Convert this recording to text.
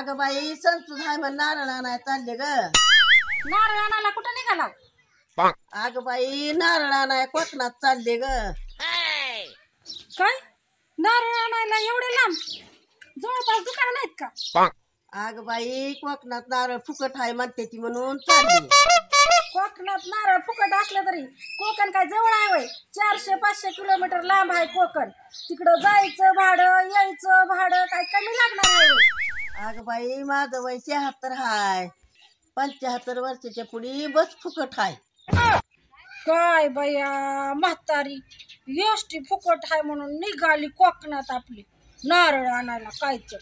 अगं बाई संतू हाय म्हण नारळ आणाय चालले ग. नारळ आणायला कुठं निघाला? अगं बाई नारळ आणाय कोकणात चालले ग. काय नारळ आणायला एवढे लांब? जवळपास दुकान नाहीत का? अगं बाई कोकणात नारळ फुकट हाय म्हणते ती म्हणून चालली. कोकणात नारळ फुकट असलं तरी कोकण काय जवळ आहे वय? 400-500 किलोमीटर लांब आहे कोकण. तिकडं जायचं भाडं यायचं भाडं काय कमी लागणार आहे वय? अगं बाई माझं वय 76 हाय. 75 वर्षाच्या पुढी बस फुकट हाय. काय बया म्हातारी एसटी फुकट आहे म्हणून निघाली कोकणात आपली नारळ आणायला. काय तर